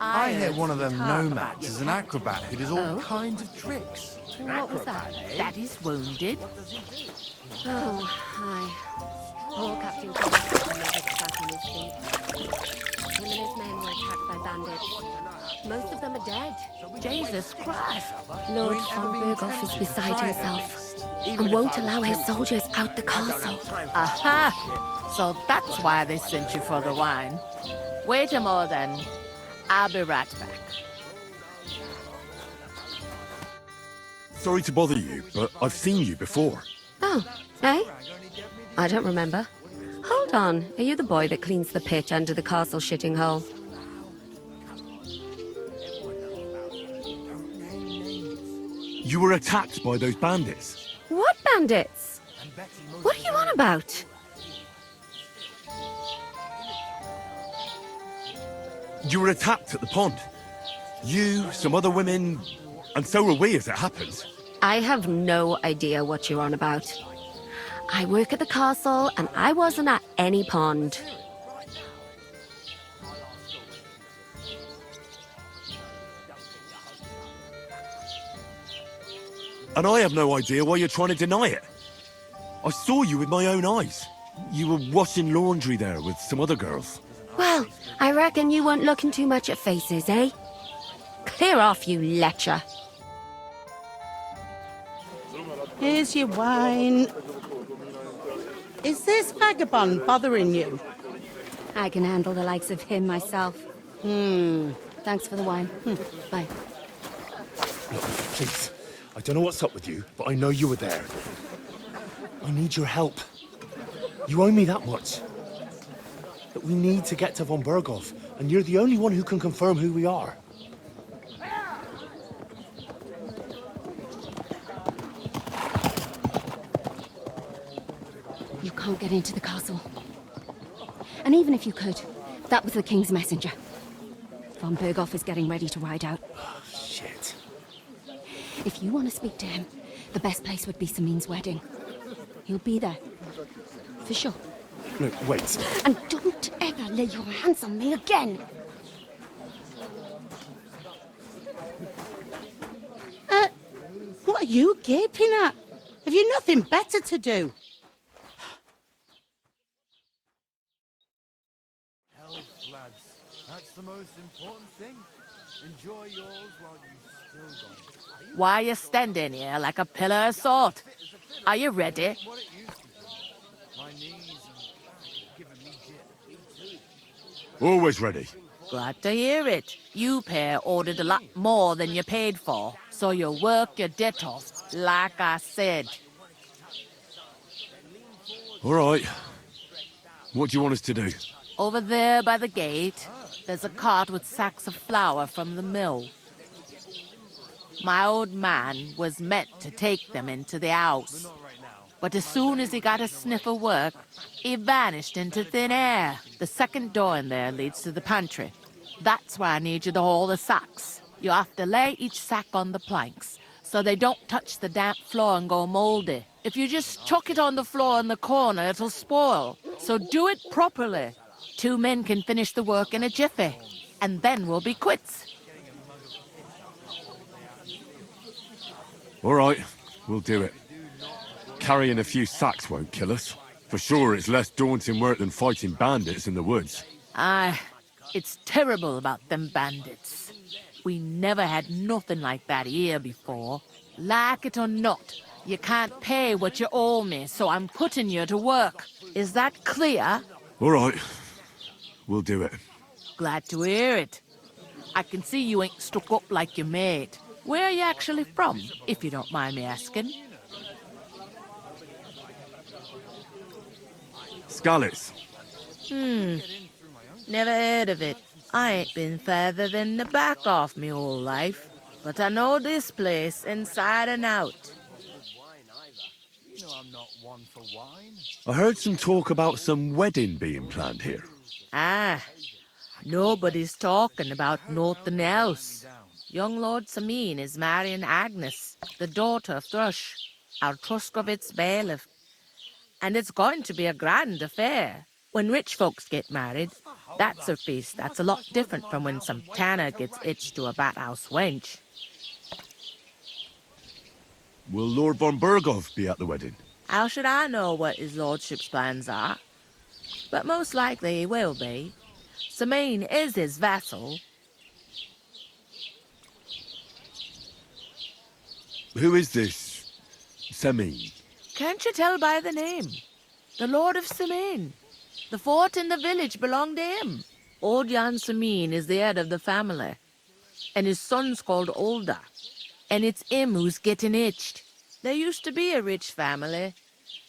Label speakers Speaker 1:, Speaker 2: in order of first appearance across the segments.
Speaker 1: I hit one of them nomads as an acrobat who does all kinds of tricks.
Speaker 2: What was that?
Speaker 3: Daddy's wounded.
Speaker 2: Oh, hi. Poor Captain Thomas never got back on his feet. Him and his men were attacked by bandits. Most of them are dead.
Speaker 3: Jesus Christ.
Speaker 2: Lord von Berghoff is beside himself and won't allow his soldiers out the castle.
Speaker 3: Aha! So that's why they sent you for the wine. Wait a more then. I'll be right back.
Speaker 4: Sorry to bother you, but I've seen you before.
Speaker 2: Oh, eh? I don't remember. Hold on, are you the boy that cleans the pit under the castle shitting hole?
Speaker 4: You were attacked by those bandits.
Speaker 2: What bandits? What are you on about?
Speaker 4: You were attacked at the pond. You, some other women, and so were we, as it happens.
Speaker 2: I have no idea what you're on about. I work at the castle, and I wasn't at any pond.
Speaker 4: And I have no idea why you're trying to deny it. I saw you with my own eyes. You were washing laundry there with some other girls.
Speaker 2: Well, I reckon you weren't looking too much at faces, eh? Clear off, you lecher.
Speaker 5: Here's your wine. Is this vagabond bothering you?
Speaker 2: I can handle the likes of him myself. Thanks for the wine. Bye.
Speaker 6: Please, I don't know what's up with you, but I know you were there. I need your help. You owe me that much. But we need to get to von Berghoff, and you're the only one who can confirm who we are.
Speaker 2: You can't get into the castle. And even if you could, that was the King's messenger. Von Berghoff is getting ready to ride out.
Speaker 6: Oh, shit.
Speaker 2: If you want to speak to him, the best place would be Samin's wedding. He'll be there. For sure.
Speaker 6: Look, wait.
Speaker 2: And don't ever lay your hands on me again!
Speaker 5: What are you gaping at? Have you nothing better to do?
Speaker 1: Health, lads. That's the most important thing. Enjoy yours while you still got it.
Speaker 3: Why are you standing here like a pillar of salt? Are you ready?
Speaker 1: What it used to be. My knees and giving me jip.
Speaker 4: Always ready.
Speaker 3: Glad to hear it. You pair ordered a lot more than you paid for, so you work your debt off, like I said.
Speaker 4: All right. What do you want us to do?
Speaker 3: Over there by the gate, there's a cart with sacks of flour from the mill. My old man was meant to take them into the house. But as soon as he got a sniff of work, he vanished into thin air. The second door in there leads to the pantry. That's where I need you to haul the sacks. You have to lay each sack on the planks, so they don't touch the damp floor and go moldy. If you just chuck it on the floor in the corner, it'll spoil. So do it properly. 2 men can finish the work in a jiffy, and then we'll be quits.
Speaker 4: All right, we'll do it. Carrying a few sacks won't kill us. For sure, it's less daunting work than fighting bandits in the woods.
Speaker 3: Aye, it's terrible about them bandits. We never had nothing like that here before. Like it or not, you can't pay what you owe me, so I'm putting you to work. Is that clear?
Speaker 4: All right, we'll do it.
Speaker 3: Glad to hear it. I can see you ain't stuck up like your mate. Where are you actually from, if you don't mind me asking?
Speaker 4: Skalitz.
Speaker 3: Never heard of it. I ain't been further than the back off me whole life. But I know this place inside and out.
Speaker 1: You know I'm not one for wine.
Speaker 4: I heard some talk about some wedding being planned here.
Speaker 3: Ah, nobody's talking about nothing else. Young Lord Samin is marrying Agnes, the daughter of Thrush, our Truskovitz bailiff. And it's going to be a grand affair. When rich folks get married, that's a feast that's a lot different from when some tanner gets hitched to a bathhouse wench.
Speaker 4: Will Lord von Berghoff be at the wedding?
Speaker 3: How should I know what his lordship's plans are? But most likely he will be. Samine is his vassal.
Speaker 4: Who is this Semine?
Speaker 3: Can't you tell by the name? The Lord of Samine. The fort and the village belong to him. Old Jan Samine is the head of the family, and his son's called Olda. And it's him who's getting hitched. There used to be a rich family.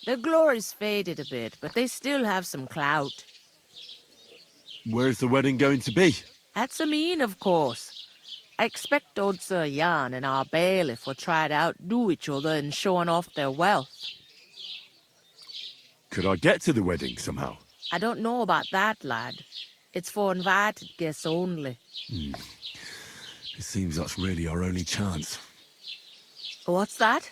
Speaker 3: Their glory's faded a bit, but they still have some clout.
Speaker 4: Where's the wedding going to be?
Speaker 3: At Samine, of course. I expect old Sir Jan and our bailiff will try to outdo each other in showing off their wealth.
Speaker 4: Could I get to the wedding somehow?
Speaker 3: I don't know about that, lad. It's for invited guests only.
Speaker 4: It seems that's really our only chance.
Speaker 3: What's that?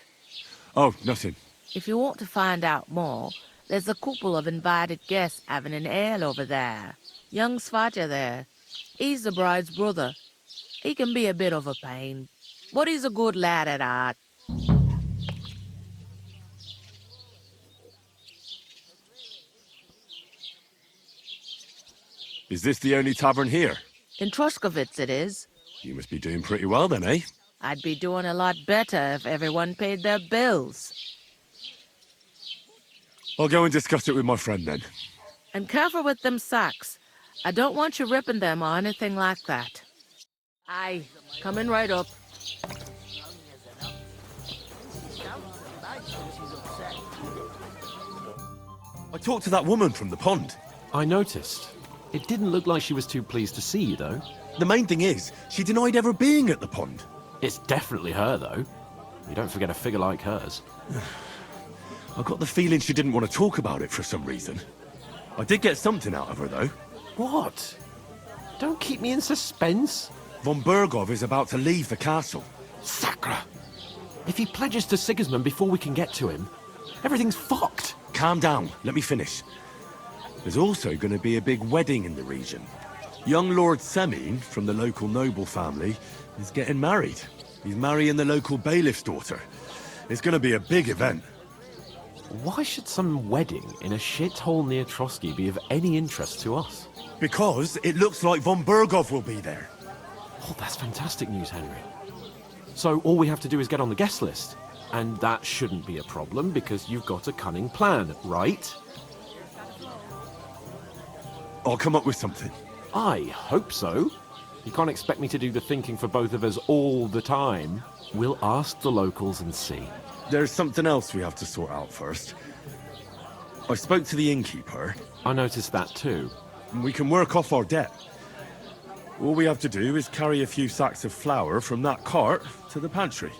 Speaker 4: Oh, nothing.
Speaker 3: If you want to find out more, there's a couple of invited guests having an ale over there. Young Svatja there. He's the bride's brother. He can be a bit of a pain, but he's a good lad at heart.
Speaker 4: Is this the only tavern here?
Speaker 3: In Troskovitz it is.
Speaker 4: You must be doing pretty well then, eh?
Speaker 3: I'd be doing a lot better if everyone paid their bills.
Speaker 4: I'll go and discuss it with my friend then.
Speaker 3: And careful with them sacks. I don't want you ripping them or anything like that. Aye, coming right up.
Speaker 4: I talked to that woman from the pond.
Speaker 7: I noticed. It didn't look like she was too pleased to see you, though.
Speaker 4: The main thing is, she denied ever being at the pond.
Speaker 7: It's definitely her, though. You don't forget a figure like hers.
Speaker 4: I got the feeling she didn't want to talk about it for some reason. I did get something out of her, though.
Speaker 7: What? Don't keep me in suspense.
Speaker 4: Von Berghoff is about to leave the castle.
Speaker 7: Sacra! If he pledges to Sigismund before we can get to him, everything's fucked.
Speaker 4: Calm down, let me finish. There's also going to be a big wedding in the region. Young Lord Semine, from the local noble family, is getting married. He's marrying the local bailiff's daughter. It's going to be a big event.
Speaker 7: Why should some wedding in a shithole near Trotsky be of any interest to us?
Speaker 4: Because it looks like von Berghoff will be there.
Speaker 7: Oh, that's fantastic news, Henry. So all we have to do is get on the guest list. And that shouldn't be a problem because you've got a cunning plan, right?
Speaker 4: I'll come up with something.
Speaker 7: I hope so. You can't expect me to do the thinking for both of us all the time. We'll ask the locals and see.
Speaker 4: There's something else we have to sort out first. I spoke to the innkeeper.
Speaker 7: I noticed that too.
Speaker 4: We can work off our debt. All we have to do is carry a few sacks of flour from that cart to the pantry.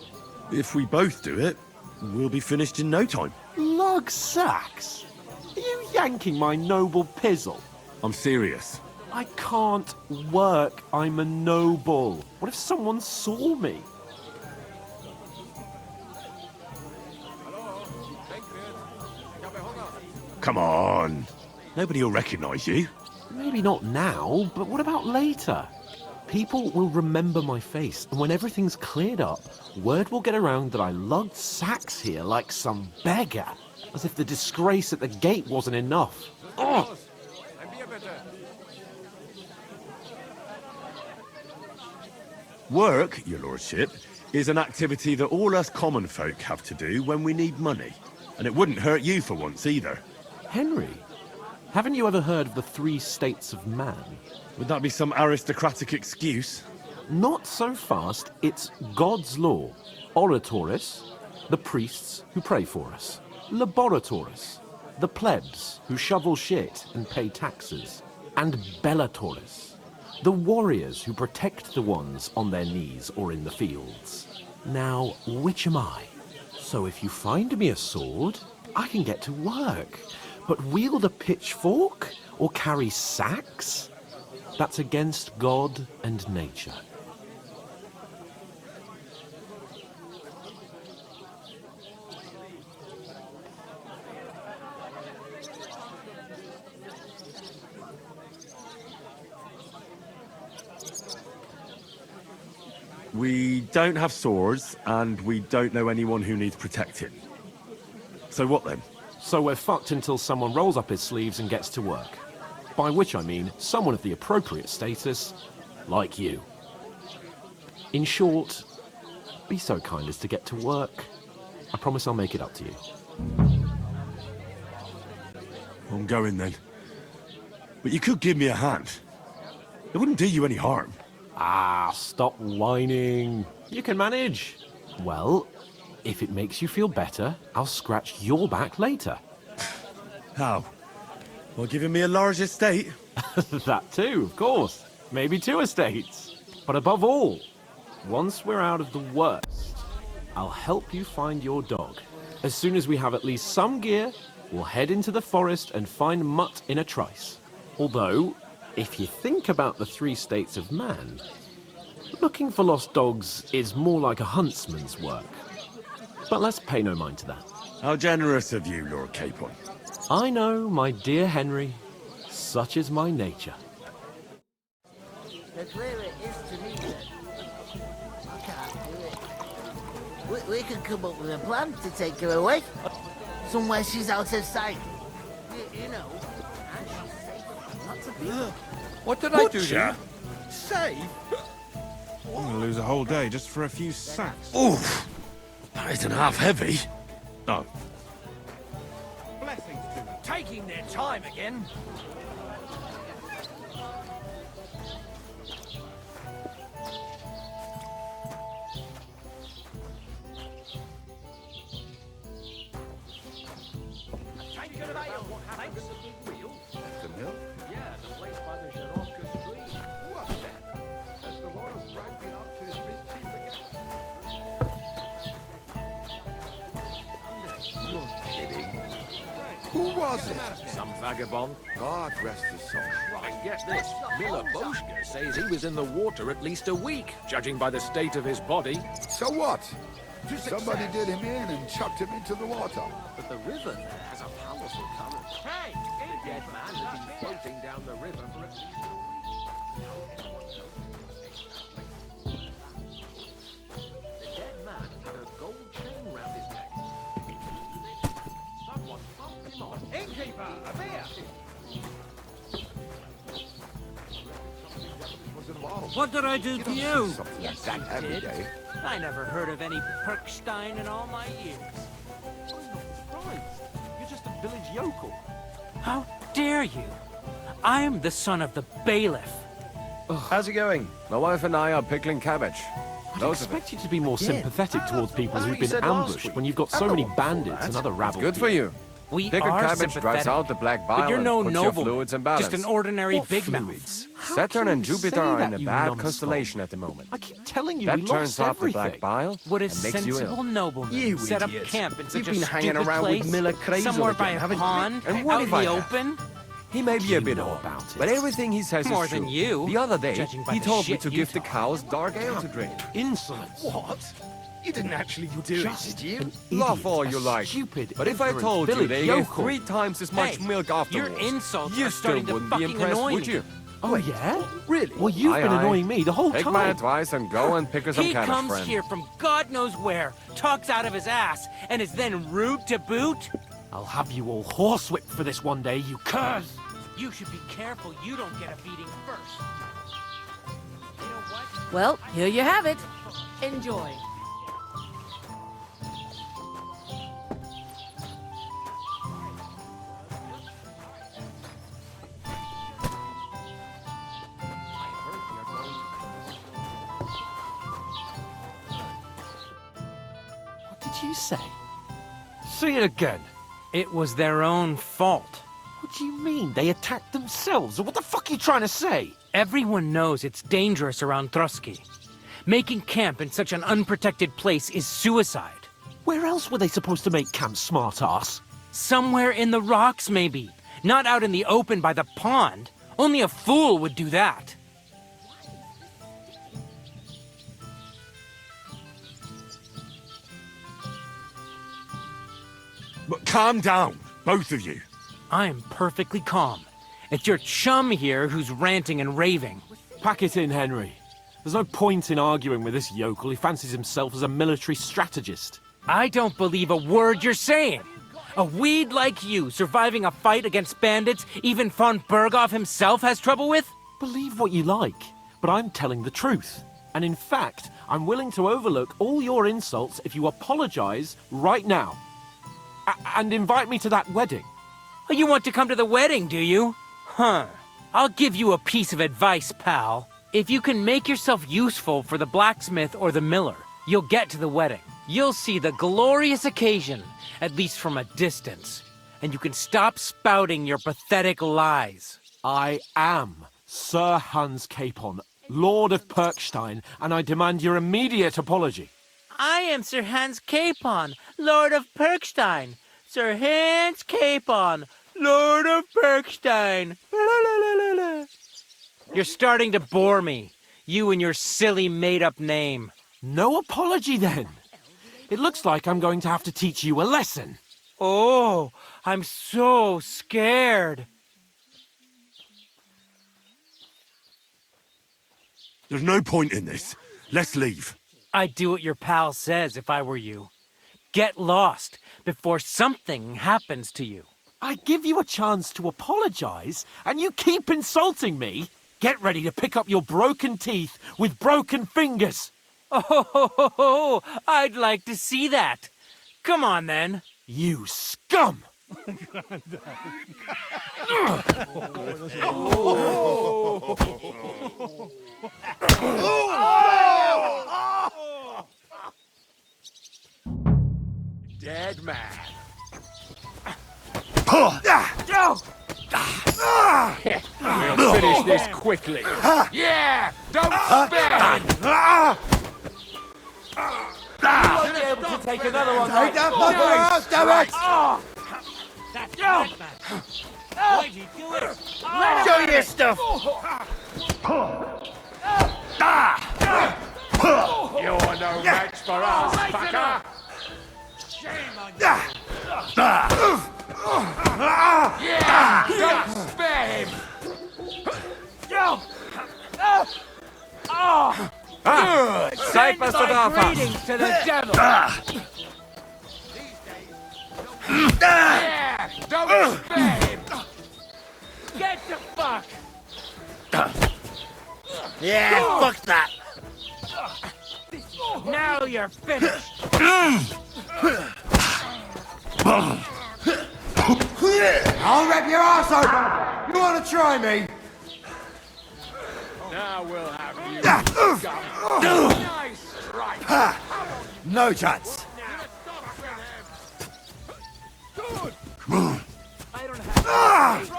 Speaker 4: If we both do it, we'll be finished in no time.
Speaker 7: Lug sacks? Are you yanking my noble pizzle?
Speaker 4: I'm serious.
Speaker 7: I can't work. I'm a noble. What if someone saw me?
Speaker 4: Come on. Nobody will recognize you.
Speaker 7: Maybe not now, but what about later? People will remember my face, and when everything's cleared up, word will get around that I lugged sacks here like some beggar, as if the disgrace at the gate wasn't enough. Ugh!
Speaker 4: Work, your lordship, is an activity that all us common folk have to do when we need money. And it wouldn't hurt you for once either.
Speaker 7: Henry, haven't you ever heard of the 3 states of man?
Speaker 4: Would that be some aristocratic excuse?
Speaker 7: Not so fast. It's God's law. Oratoris, the priests who pray for us. Laboratoris, the plebs who shovel shit and pay taxes. And Bellatoris, the warriors who protect the ones on their knees or in the fields. Now, which am I? So if you find me a sword, I can get to work. But wield a pitchfork or carry sacks? That's against God and nature.
Speaker 4: We don't have swords, and we don't know anyone who needs protecting. So what then?
Speaker 7: So we're fucked until someone rolls up his sleeves and gets to work. By which I mean someone of the appropriate status, like you. In short, be so kind as to get to work. I promise I'll make it up to you.
Speaker 4: I'm going then. But you could give me a hand. It wouldn't do you any harm.
Speaker 7: Ah, stop whining. You can manage. Well, if it makes you feel better, I'll scratch your back later.
Speaker 4: How? Well, giving me a large estate?
Speaker 7: That too, of course. Maybe 2 estates. But above all, once we're out of the worst, I'll help you find your dog. As soon as we have at least some gear, we'll head into the forest and find Mutt in a trice. Although, if you think about the 3 states of man, looking for lost dogs is more like a huntsman's work. But let's pay no mind to that.
Speaker 4: How generous of you, Lord Capon.
Speaker 7: I know, my dear Henry. Such is my nature.
Speaker 8: The clearer it is to me, then. I can't do it. We could come up with a plan to take her away. Somewhere she's out of sight. You know, and she's safe. Lots of people.
Speaker 9: What did I do to
Speaker 4: Butcher?
Speaker 9: you? Save? I'm gonna lose a whole day just for a few sacks.
Speaker 4: Oof! That isn't half heavy. Oh.
Speaker 1: Blessings to them. Taking their time again.
Speaker 10: Who was it?
Speaker 11: Some vagabond.
Speaker 10: God rest his soul.
Speaker 11: And get this, Miller Boschke says he was in the water at least a week, judging by the state of his body.
Speaker 10: So what? Somebody did him in and chucked him into the water.
Speaker 11: But the river there has a powerful current. Hey! The dead man has been floating down the river for at least a week. The dead man had a gold chain round his neck. Someone bumped him off.
Speaker 1: Innkeeper, a beer!
Speaker 12: What did I do to you?
Speaker 10: Something
Speaker 12: Yes,
Speaker 10: like that
Speaker 12: you
Speaker 10: every
Speaker 12: did.
Speaker 10: day.
Speaker 12: I never heard of any Perkstein in all my years.
Speaker 7: I'm not surprised. You're just a village yokel.
Speaker 12: How dare you? I am the son of the bailiff.
Speaker 13: How's it going? My wife and I are pickling cabbage.
Speaker 7: I'd expect you to be more sympathetic towards people
Speaker 13: That's
Speaker 7: who've
Speaker 13: what you
Speaker 7: been
Speaker 13: said last
Speaker 7: ambushed
Speaker 13: week.
Speaker 7: when you've got
Speaker 13: I'm
Speaker 7: so
Speaker 13: the
Speaker 7: many
Speaker 13: one for
Speaker 7: bandits
Speaker 13: that.
Speaker 7: and other rabble.
Speaker 13: Good for you.
Speaker 12: We
Speaker 13: Pickled
Speaker 12: are
Speaker 13: cabbage
Speaker 12: sympathetic,
Speaker 13: drives out the black bile
Speaker 12: but you're
Speaker 13: and
Speaker 12: no
Speaker 13: puts
Speaker 12: nobleman,
Speaker 13: your fluids in balance.
Speaker 12: just an ordinary
Speaker 7: What
Speaker 12: big mouth.
Speaker 7: fluids? How
Speaker 13: Saturn
Speaker 7: can
Speaker 13: and
Speaker 7: you
Speaker 13: Jupiter
Speaker 7: say
Speaker 13: are
Speaker 7: that,
Speaker 13: in a
Speaker 7: you
Speaker 13: bad
Speaker 7: numbskull?
Speaker 13: constellation at the moment.
Speaker 7: I keep telling you,
Speaker 13: That
Speaker 7: we
Speaker 13: turns
Speaker 7: lost
Speaker 13: off the
Speaker 7: everything.
Speaker 13: black bile
Speaker 12: Would a
Speaker 13: and makes you
Speaker 12: sensible
Speaker 13: ill.
Speaker 12: nobleman
Speaker 13: You
Speaker 12: set up
Speaker 13: idiot.
Speaker 12: camp in such
Speaker 13: You've been
Speaker 12: a
Speaker 13: hanging
Speaker 12: stupid
Speaker 13: around
Speaker 12: place,
Speaker 13: with Miller Crazel
Speaker 12: somewhere by
Speaker 13: again,
Speaker 12: a
Speaker 13: haven't you?
Speaker 12: pond,
Speaker 13: And what
Speaker 12: out in
Speaker 13: if I
Speaker 12: the
Speaker 13: have?
Speaker 12: open?
Speaker 13: He may be a
Speaker 7: You
Speaker 13: bit
Speaker 7: know
Speaker 13: old,
Speaker 7: about it.
Speaker 13: but everything he says
Speaker 12: More
Speaker 13: is
Speaker 12: than
Speaker 13: true.
Speaker 12: you,
Speaker 13: The other day,
Speaker 12: judging by
Speaker 13: he
Speaker 12: the
Speaker 13: told me
Speaker 12: shit
Speaker 13: to
Speaker 12: you
Speaker 13: give the
Speaker 12: talk.
Speaker 13: cows dark ale to drink.
Speaker 7: Insolence.
Speaker 13: What? You didn't actually do
Speaker 7: Just
Speaker 13: it, did you?
Speaker 7: an
Speaker 13: Laugh
Speaker 7: idiot,
Speaker 13: all
Speaker 7: a
Speaker 13: you like.
Speaker 7: stupid,
Speaker 13: But if I
Speaker 7: ignorant
Speaker 13: told you
Speaker 7: village
Speaker 13: they gave
Speaker 7: yokel.
Speaker 13: 3 times as much
Speaker 12: Hey,
Speaker 13: milk afterwards,
Speaker 12: your insults
Speaker 13: you
Speaker 12: are
Speaker 13: still
Speaker 12: starting to
Speaker 13: wouldn't be
Speaker 12: fucking
Speaker 13: impressed,
Speaker 12: annoy
Speaker 13: would
Speaker 12: me.
Speaker 13: you?
Speaker 7: Oh, yeah?
Speaker 13: Really?
Speaker 7: Well, you've been annoying me the whole
Speaker 13: Take
Speaker 7: time.
Speaker 13: my advice and go and pick her some
Speaker 12: He
Speaker 13: cabbage,
Speaker 12: comes
Speaker 13: friend.
Speaker 12: here from God knows where, talks out of his ass, and is then rude to boot?
Speaker 7: I'll have you all horsewhipped for this one day, you curs!
Speaker 12: You should be careful you don't get a beating first. You know what?
Speaker 3: Well, here you have it. Enjoy.
Speaker 7: What did you say? Say it again.
Speaker 12: It was their own fault.
Speaker 7: What do you mean? They attacked themselves? Or what the fuck are you trying to say?
Speaker 12: Everyone knows it's dangerous around Trotsky. Making camp in such an unprotected place is suicide.
Speaker 7: Where else were they supposed to make camp, smart-ass?
Speaker 12: Somewhere in the rocks, maybe. Not out in the open by the pond. Only a fool would do that.
Speaker 4: But calm down, both of you.
Speaker 12: I'm perfectly calm. It's your chum here who's ranting and raving.
Speaker 7: Pack it in, Henry. There's no point in arguing with this yokel. He fancies himself as a military strategist.
Speaker 12: I don't believe a word you're saying. A weed like you surviving a fight against bandits even von Berghoff himself has trouble with?
Speaker 7: Believe what you like, but I'm telling the truth. And in fact, I'm willing to overlook all your insults if you apologize right now. And invite me to that wedding.
Speaker 12: Oh, you want to come to the wedding, do you? Huh. I'll give you a piece of advice, pal. If you can make yourself useful for the blacksmith or the miller, you'll get to the wedding. You'll see the glorious occasion, at least from a distance. And you can stop spouting your pathetic lies.
Speaker 7: I am Sir Hans Capon, Lord of Perkstein, and I demand your immediate apology.
Speaker 12: I am Sir Hans Capon, Lord of Perkstein. Sir Hans Capon, Lord of Perkstein. You're starting to bore me. You and your silly made-up name.
Speaker 7: No apology, then. It looks like I'm going to have to teach you a lesson.
Speaker 12: Oh, I'm so scared.
Speaker 4: There's no point in this. Let's leave.
Speaker 12: I'd do what your pal says if I were you. Get lost before something happens to you.
Speaker 7: I give you a chance to apologize, and you keep insulting me. Get ready to pick up your broken teeth with broken fingers.
Speaker 12: Oh, I'd like to see that. Come on, then.
Speaker 7: You scum!
Speaker 11: Dead man.
Speaker 14: We'll finish this quickly.
Speaker 11: Yeah! Don't spare him!
Speaker 7: You won't be able to take another one.
Speaker 10: Take that fucker out, damn it!
Speaker 12: Why'd you do it?
Speaker 8: Show you your stuff!
Speaker 11: You're no match for us, fucker! Shame on you! Yeah! Don't spare him!
Speaker 12: Good!
Speaker 13: Safe as the
Speaker 12: Greetings to the devil!
Speaker 11: Yeah! Don't spare him!
Speaker 12: Get the fuck!
Speaker 8: Yeah, fuck that!
Speaker 12: Now you're finished!
Speaker 10: I'll rip your ass open! You wanna try me?
Speaker 11: Now we'll have you. Nice strike!
Speaker 10: No chance.
Speaker 11: Good!
Speaker 12: I don't have to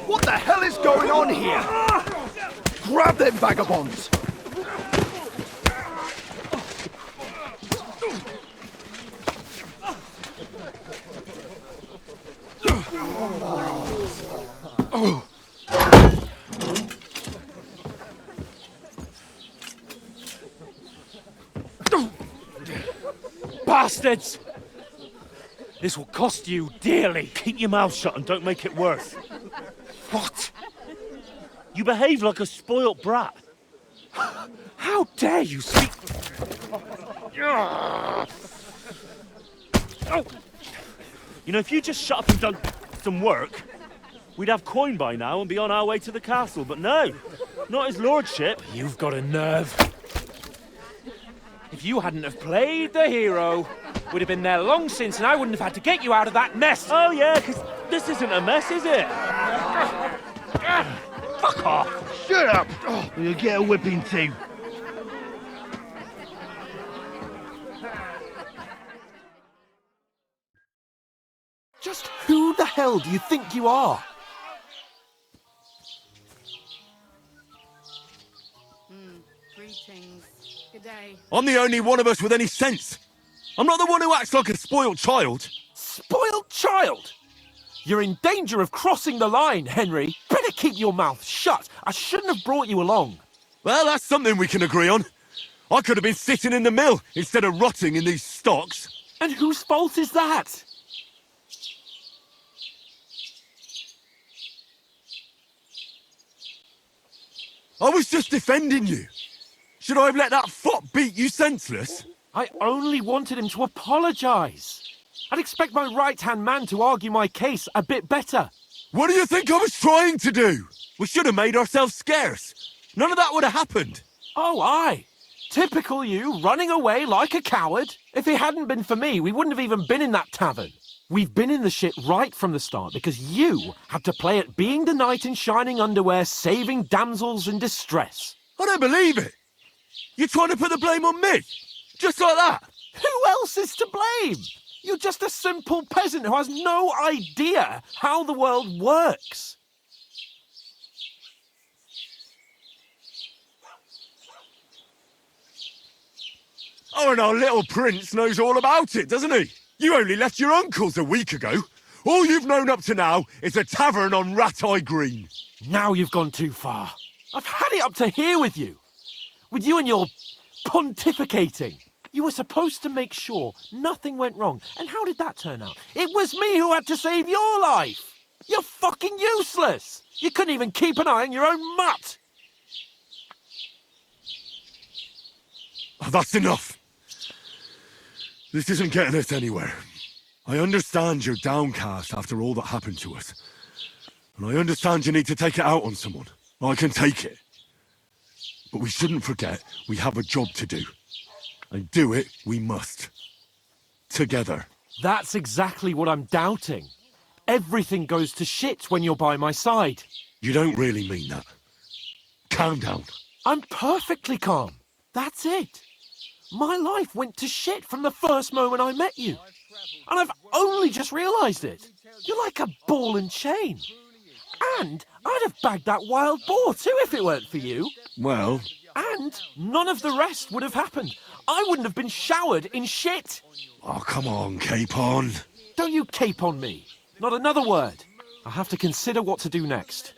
Speaker 10: What the hell is going on here? Grab them vagabonds!
Speaker 6: Bastards! This will cost you dearly. Keep your mouth shut and don't make it worse. What? You behave like a spoilt brat. How dare you speak... Oh. You know, if you just shut up and done some work, we'd have coin by now and be on our way to the castle. But no, not his lordship. You've got a nerve. If you hadn't have played the hero, we'd have been there long since and I wouldn't have had to get you out of that mess. Oh yeah, because this isn't a mess, is it? Fuck off.
Speaker 10: Shut up! Or you'll get a whipping too.
Speaker 7: Just who the hell do you think you are?
Speaker 2: Greetings. Good day.
Speaker 4: I'm the only one of us with any sense. I'm not the one who acts like a spoiled child.
Speaker 7: Spoiled child? You're in danger of crossing the line, Henry. Better keep your mouth shut. I shouldn't have brought you along.
Speaker 4: Well, that's something we can agree on. I could have been sitting in the mill instead of rotting in these stocks.
Speaker 7: And whose fault is that?
Speaker 4: I was just defending you. Should I have let that fop beat you senseless?
Speaker 7: I only wanted him to apologise. I'd expect my right-hand man to argue my case a bit better.
Speaker 4: What do you think I was trying to do? We should have made ourselves scarce. None of that would have happened.
Speaker 7: Oh, aye. Typical you, running away like a coward. If it hadn't been for me, we wouldn't have even been in that tavern. We've been in the shit right from the start because you had to play at being the knight in shining underwear, saving damsels in distress.
Speaker 4: I don't believe it. You're trying to put the blame on me? Just like that?
Speaker 7: Who else is to blame? You're just a simple peasant who has no idea how the world works.
Speaker 4: Oh, and our little prince knows all about it, doesn't he? You only left your uncle's a week ago. All you've known up to now is a tavern on Rat-Eye Green.
Speaker 7: Now you've gone too far. I've had it up to here with you. With you and your pontificating. You were supposed to make sure nothing went wrong. And how did that turn out? It was me who had to save your life. You're fucking useless. You couldn't even keep an eye on your own mutt.
Speaker 4: Oh, that's enough. This isn't getting us anywhere. I understand you're downcast after all that happened to us. And I understand you need to take it out on someone. I can take it. But we shouldn't forget we have a job to do. And do it we must. Together.
Speaker 7: That's exactly what I'm doubting. Everything goes to shit when you're by my side.
Speaker 4: You don't really mean that. Calm down.
Speaker 7: I'm perfectly calm. That's it. My life went to shit from the first moment I met you. And I've only just realised it. You're like a ball and chain. And I'd have bagged that wild boar too if it weren't for you.
Speaker 4: Well...
Speaker 7: And none of the rest would have happened. I wouldn't have been showered in shit.
Speaker 4: Oh, come on, Capon.
Speaker 7: Don't you cape on me. Not another word. I'll have to consider what to do next.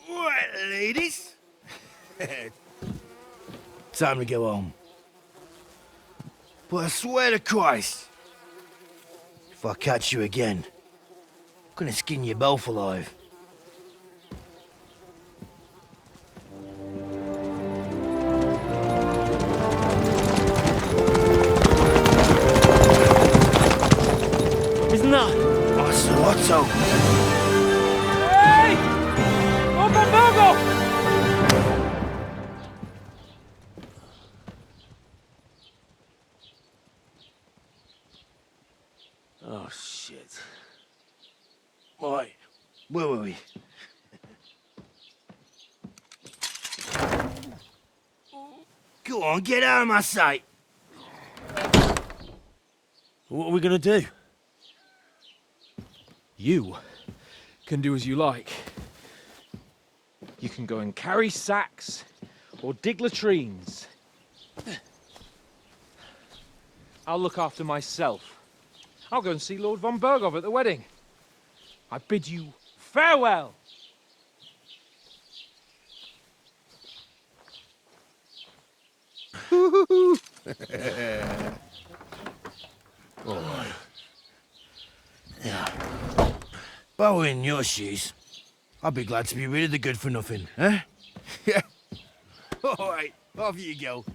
Speaker 15: Right, ladies. Time to go home. But I swear to Christ, if I catch you again, I'm gonna skin you both alive.
Speaker 12: Isn't that?
Speaker 15: Otto.
Speaker 12: Hey! Open Virgo!
Speaker 15: Oh, shit. Right, where were we? Go on, get out of my sight.
Speaker 14: What are we gonna do? You can do as you like. You can go and carry sacks or dig latrines. I'll look after myself. I'll go and see Lord von Bergov at the wedding. I bid you farewell.
Speaker 15: All right. Yeah. If I were in your shoes, I'd be glad to be rid of the good for nothing, eh? Yeah. All right, off you go.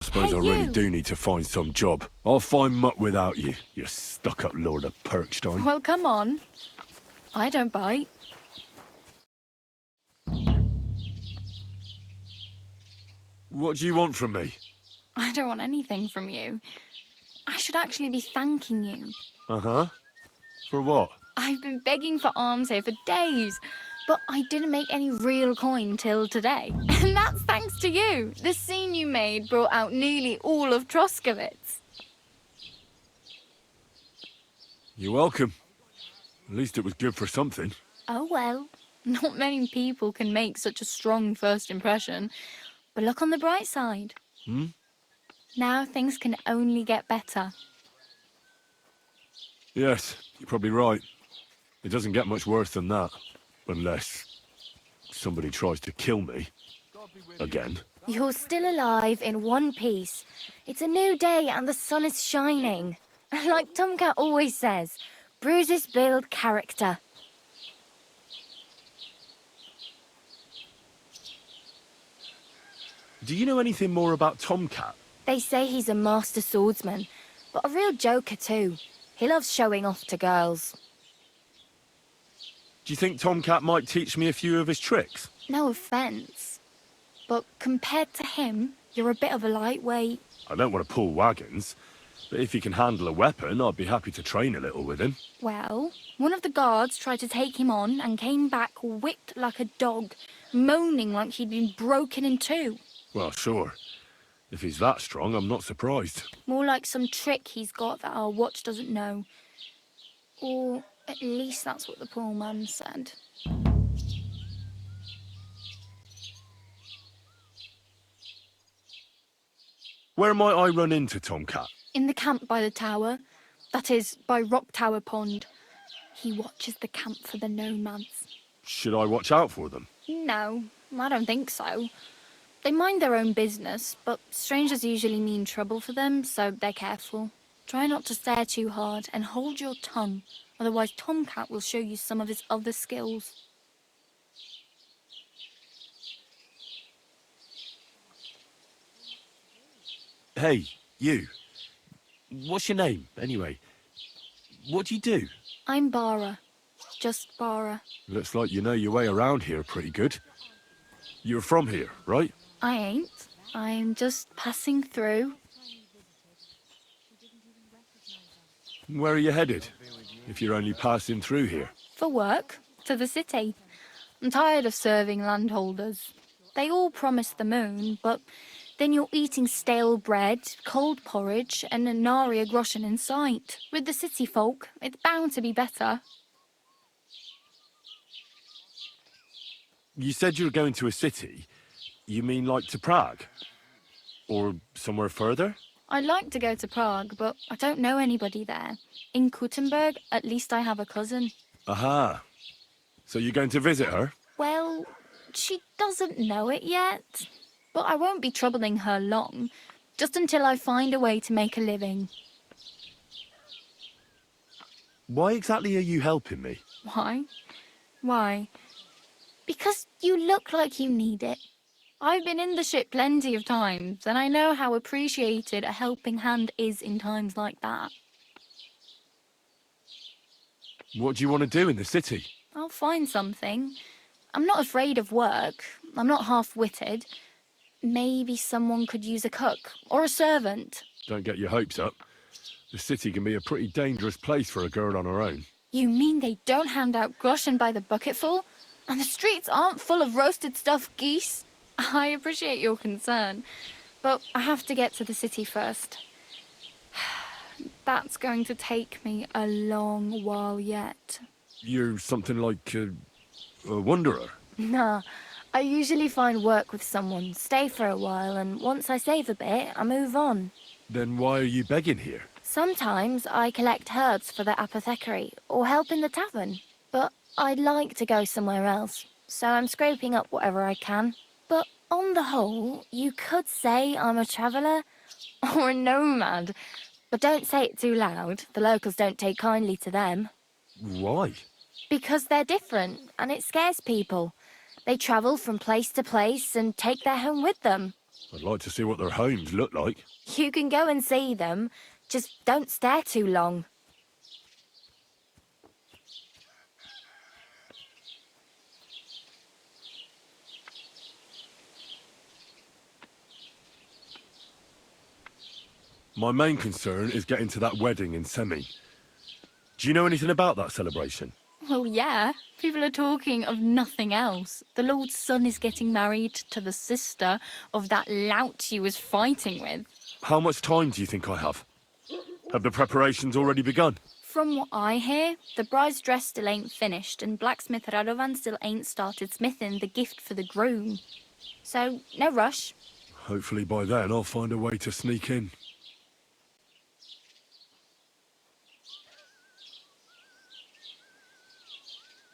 Speaker 4: Suppose I really do need to find some job. I'll find mutt without you, you stuck-up Lord of Perkstein.
Speaker 16: Well, come on. I don't bite.
Speaker 4: What do you want from me?
Speaker 16: I don't want anything from you. I should actually be thanking you.
Speaker 4: Uh-huh. For what?
Speaker 16: I've been begging for alms here for days, but I didn't make any real coin till today. And that's thanks to you. The scene you made brought out nearly all of Troskowitz.
Speaker 4: You're welcome. At least it was good for something.
Speaker 16: Oh well, not many people can make such a strong first impression. But look on the bright side. Now things can only get better.
Speaker 4: Yes, you're probably right. It doesn't get much worse than that. Unless somebody tries to kill me. Again.
Speaker 2: You're still alive in one piece. It's a new day and the sun is shining. Like Tomcat always says, bruises build character.
Speaker 4: Do you know anything more about Tomcat?
Speaker 2: They say he's a master swordsman, but a real joker too. He loves showing off to girls.
Speaker 4: Do you think Tomcat might teach me a few of his tricks?
Speaker 16: No offence, but compared to him, you're a bit of a lightweight.
Speaker 4: I don't want to pull wagons, but if he can handle a weapon, I'd be happy to train a little with him.
Speaker 16: Well, one of the guards tried to take him on and came back whipped like a dog, moaning like he'd been broken in two.
Speaker 4: Well, sure. If he's that strong, I'm not surprised.
Speaker 16: More like some trick he's got that our watch doesn't know. Or at least that's what the poor man said.
Speaker 4: Where might I run into Tomcat?
Speaker 16: In the camp by the tower. That is, by Rock Tower Pond. He watches the camp for the nomads.
Speaker 4: Should I watch out for them?
Speaker 16: No, I don't think so. They mind their own business, but strangers usually mean trouble for them, so they're careful. Try not to stare too hard and hold your tongue, otherwise Tomcat will show you some of his other skills.
Speaker 4: Hey, you. What's your name, anyway? What do you do?
Speaker 16: I'm Bara. Just Bara.
Speaker 4: Looks like you know your way around here pretty good. You're from here, right?
Speaker 16: I ain't. I'm just passing through.
Speaker 4: Where are you headed, if you're only passing through here?
Speaker 16: For work. To the city. I'm tired of serving landholders. They all promise the moon, but then you're eating stale bread, cold porridge, and a nary a groschen in sight. With the city folk, it's bound to be better.
Speaker 4: You said you were going to a city. You mean like to Prague? Or somewhere further?
Speaker 16: I'd like to go to Prague, but I don't know anybody there. In Kuttenberg, at least I have a cousin.
Speaker 4: Aha. So you're going to visit her?
Speaker 16: Well, she doesn't know it yet. But I won't be troubling her long, just until I find a way to make a living.
Speaker 4: Why exactly are you helping me?
Speaker 16: Why? Why? Because you look like you need it. I've been in the ship plenty of times, and I know how appreciated a helping hand is in times like that.
Speaker 4: What do you want to do in the city?
Speaker 16: I'll find something. I'm not afraid of work. I'm not half-witted. Maybe someone could use a cook, or a servant.
Speaker 4: Don't get your hopes up. The city can be a pretty dangerous place for a girl on her own.
Speaker 16: You mean they don't hand out groschen by the bucketful? And the streets aren't full of roasted stuffed geese? I appreciate your concern, but I have to get to the city first. That's going to take me a long while yet.
Speaker 4: You're something like a wanderer?
Speaker 2: Nah, I usually find work with someone, stay for a while, and once I save a bit, I move on.
Speaker 4: Then why are you begging here?
Speaker 2: Sometimes I collect herbs for the apothecary, or help in the tavern. But I'd like to go somewhere else, so I'm scraping up whatever I can. But on the whole, you could say I'm a traveller or a nomad. But don't say it too loud. The locals don't take kindly to them.
Speaker 4: Why?
Speaker 2: Because they're different, and it scares people. They travel from place to place and take their home with them.
Speaker 4: I'd like to see what their homes look like.
Speaker 2: You can go and see them. Just don't stare too long.
Speaker 4: My main concern is getting to that wedding in Semi. Do you know anything about that celebration?
Speaker 16: Well, yeah. People are talking of nothing else. The Lord's son is getting married to the sister of that lout you was fighting with.
Speaker 4: How much time do you think I have? Have the preparations already begun?
Speaker 16: From what I hear, the bride's dress still ain't finished, and blacksmith Radovan still ain't started smithing the gift for the groom. So, no rush.
Speaker 4: Hopefully by then I'll find a way to sneak in.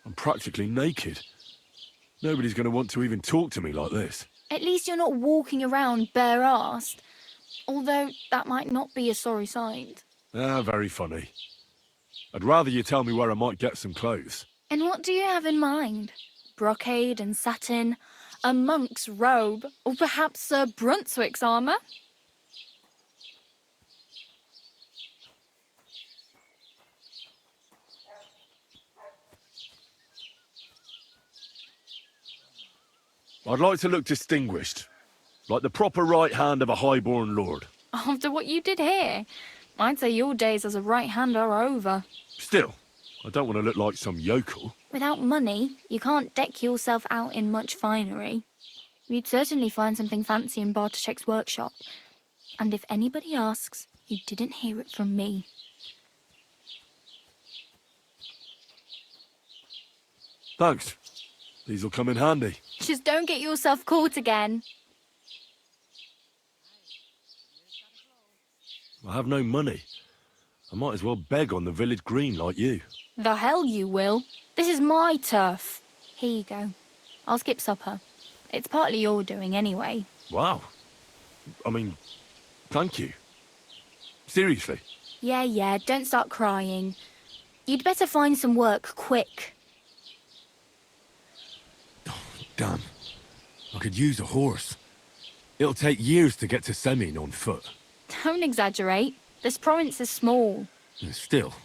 Speaker 4: I'm practically naked. Nobody's going to want to even talk to me like this.
Speaker 16: At least you're not walking around bare-assed. Although, that might not be a sorry sight.
Speaker 4: Ah, very funny. I'd rather you tell me where I might get some clothes.
Speaker 16: And what do you have in mind? Brocade and satin? A monk's robe? Or perhaps Sir Brunswick's armour?
Speaker 4: I'd like to look distinguished. Like the proper right hand of a highborn lord.
Speaker 16: After what you did here, I'd say your days as a right-hander are over.
Speaker 4: Still, I don't want to look like some yokel.
Speaker 16: Without money, you can't deck yourself out in much finery. You'd certainly find something fancy in Bartoszek's workshop. And if anybody asks, you didn't hear it from me.
Speaker 4: Thanks. These'll come in handy.
Speaker 16: Just don't get yourself caught again.
Speaker 4: I have no money. I might as well beg on the village green like you.
Speaker 16: The hell you will. This is my turf. Here you go. I'll skip supper. It's partly your doing anyway.
Speaker 4: Wow. I mean, thank you. Seriously.
Speaker 16: Yeah, don't start crying. You'd better find some work quick.
Speaker 4: Damn. I could use a horse. It'll take years to get to Semin on foot.
Speaker 16: Don't exaggerate. This province is small.
Speaker 4: Still,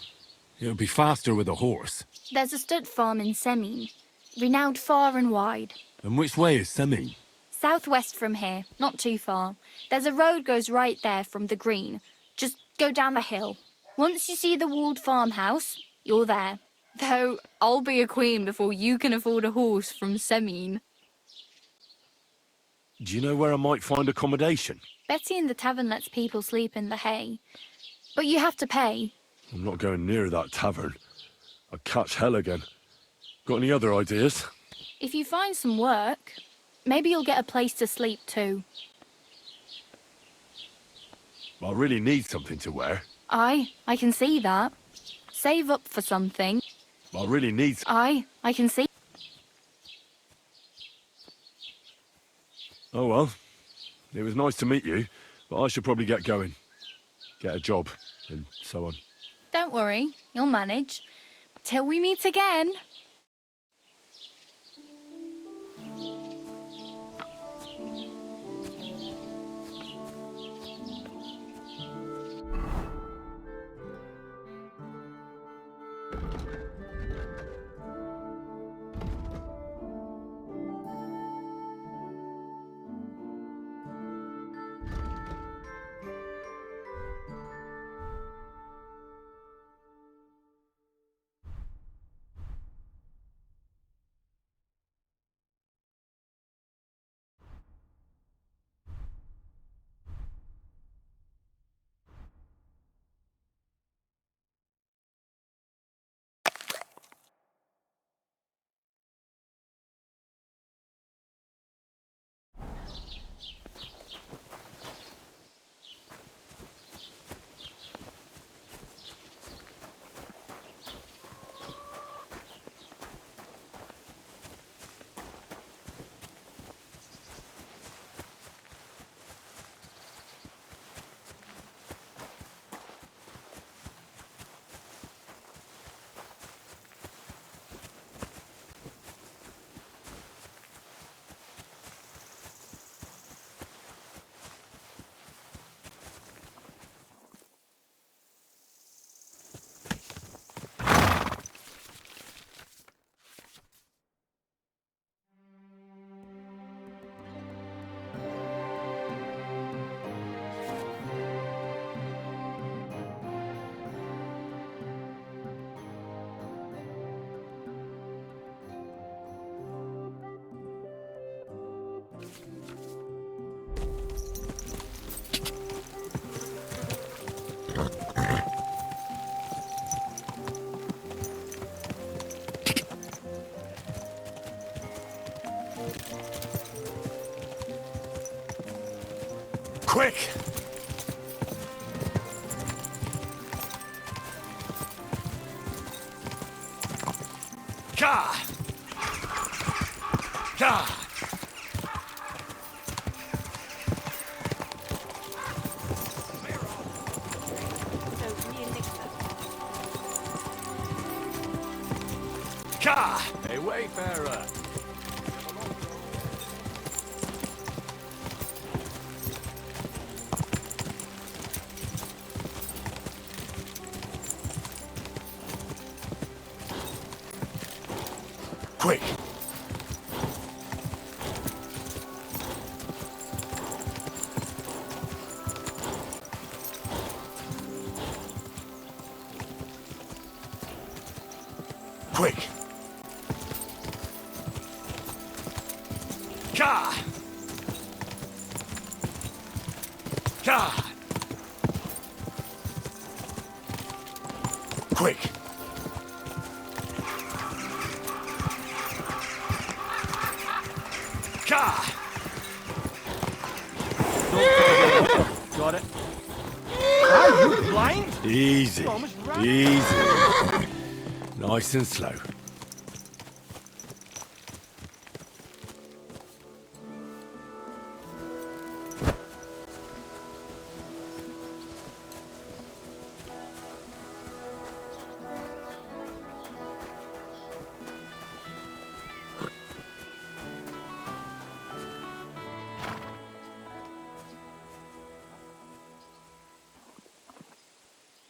Speaker 4: it'll be faster with a horse.
Speaker 16: There's a stud farm in Semin, renowned far and wide.
Speaker 4: And which way is Semin?
Speaker 16: Southwest from here, not too far. There's a road goes right there from the green. Just go down the hill. Once you see the walled farmhouse, you're there. Though, I'll be a queen before you can afford a horse from Semin.
Speaker 4: Do you know where I might find accommodation?
Speaker 16: Betty in the tavern lets people sleep in the hay. But you have to pay.
Speaker 4: I'm not going near that tavern. I'd catch hell again. Got any other ideas?
Speaker 16: If you find some work, maybe you'll get a place to sleep too.
Speaker 4: I really need something to wear.
Speaker 16: I can see that. Save up for something.
Speaker 4: I really need...
Speaker 16: I can see...
Speaker 4: Oh well. It was nice to meet you, but I should probably get going. Get a job, and so on.
Speaker 16: Don't worry, you'll manage. Till we meet again.
Speaker 15: Ka! Ka! Ka!
Speaker 13: A wayfarer.
Speaker 15: Quick! Quick! Ka! Ka! Quick! Ka!
Speaker 6: Got it.
Speaker 14: Are you blind?
Speaker 4: Easy.
Speaker 14: You almost ran.
Speaker 4: Easy. Nice and slow.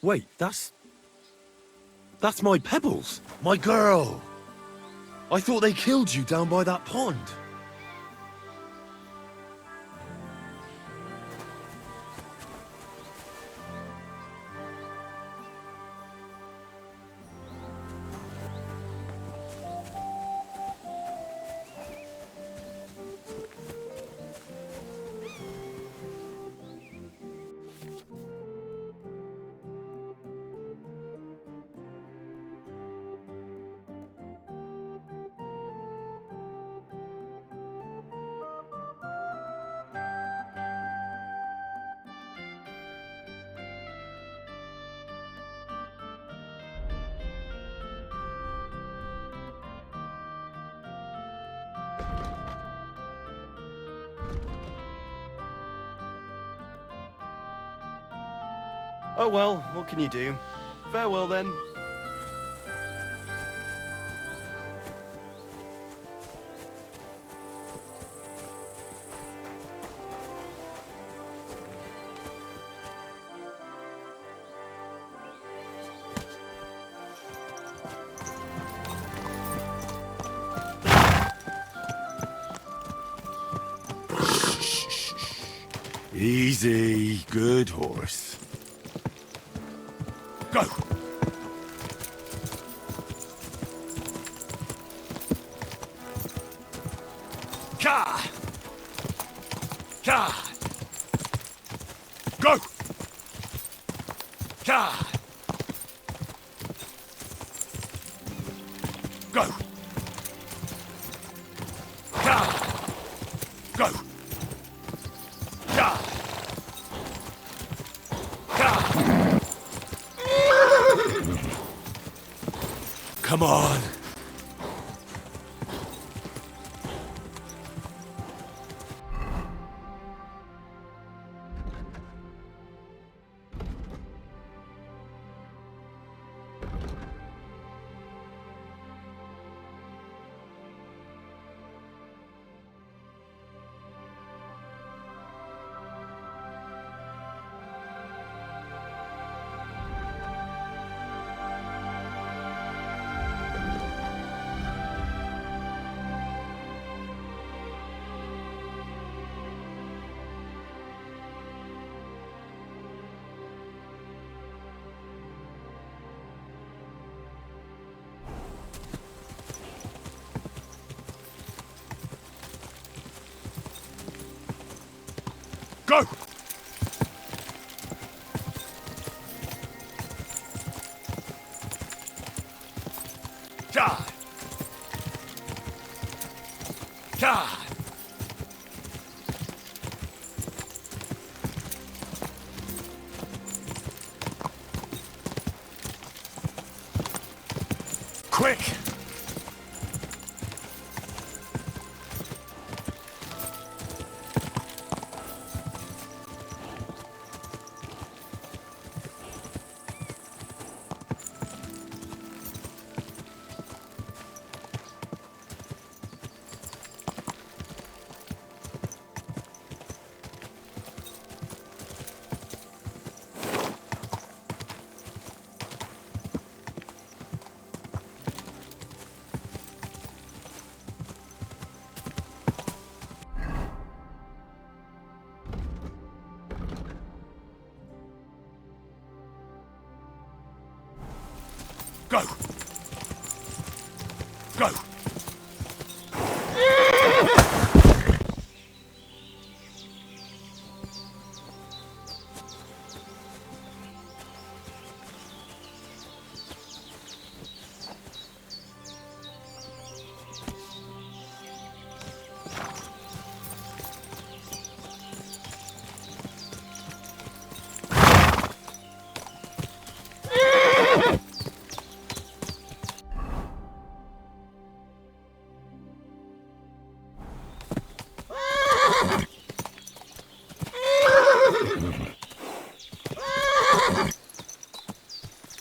Speaker 4: Wait, that's my Pebbles, my girl. I thought they killed you down by that pond.
Speaker 17: Oh well, what can you do? Farewell then.
Speaker 4: Easy, good horse. Go!
Speaker 15: Ka! Ka! Go! Ka! Go! Ka! Go! Ka! Ka! Come on! Go! God! God! Quick! Go! Go!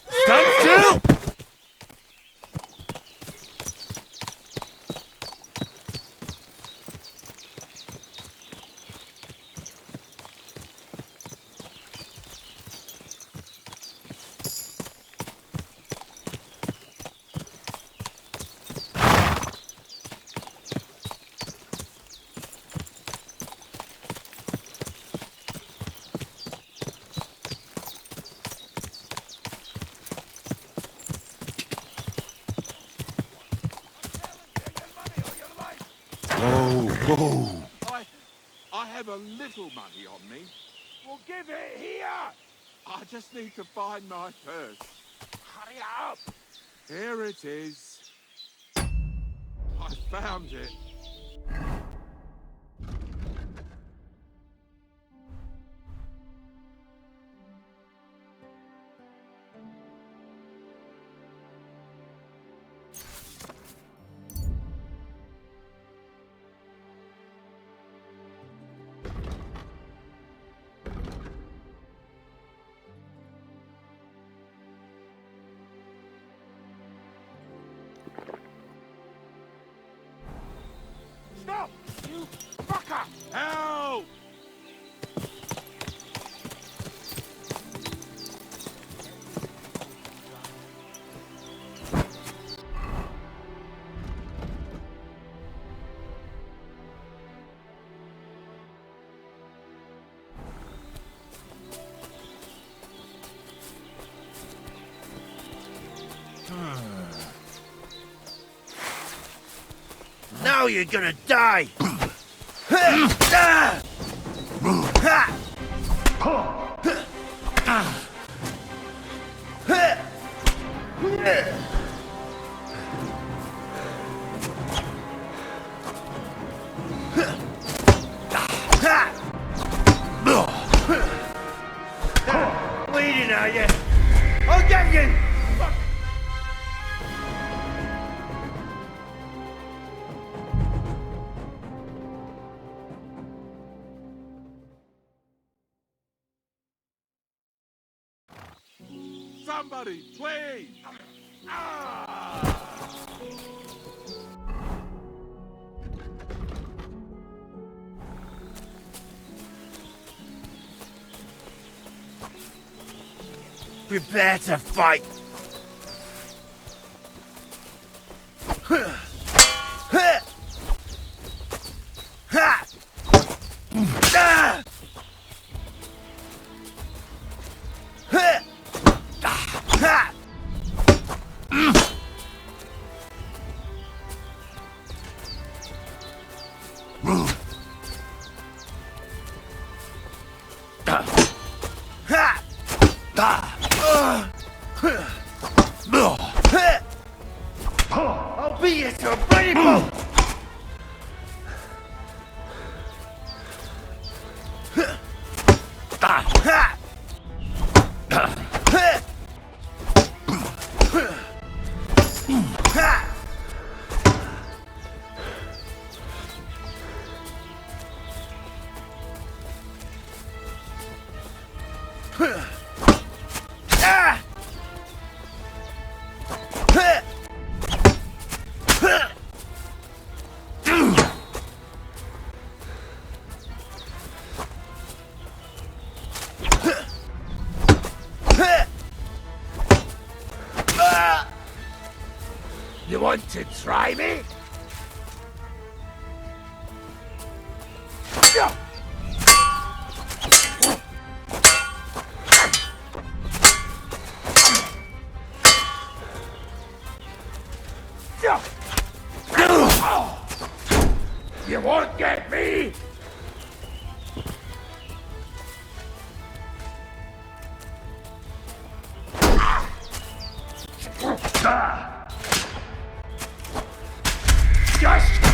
Speaker 15: Stand still! Whoa!
Speaker 18: I have a little money on me.
Speaker 15: Well, give it here!
Speaker 18: I just need to find my purse.
Speaker 15: Hurry up!
Speaker 18: Here it is. I found it.
Speaker 15: Stop! You fucker!
Speaker 18: Help!
Speaker 15: Now you're gonna die! Bleeding, are you? I'll get you!
Speaker 18: Somebody, please!
Speaker 15: Prepare to fight! I'll beat you to a bloody pulp! You want to try me?
Speaker 18: You won't get me! Just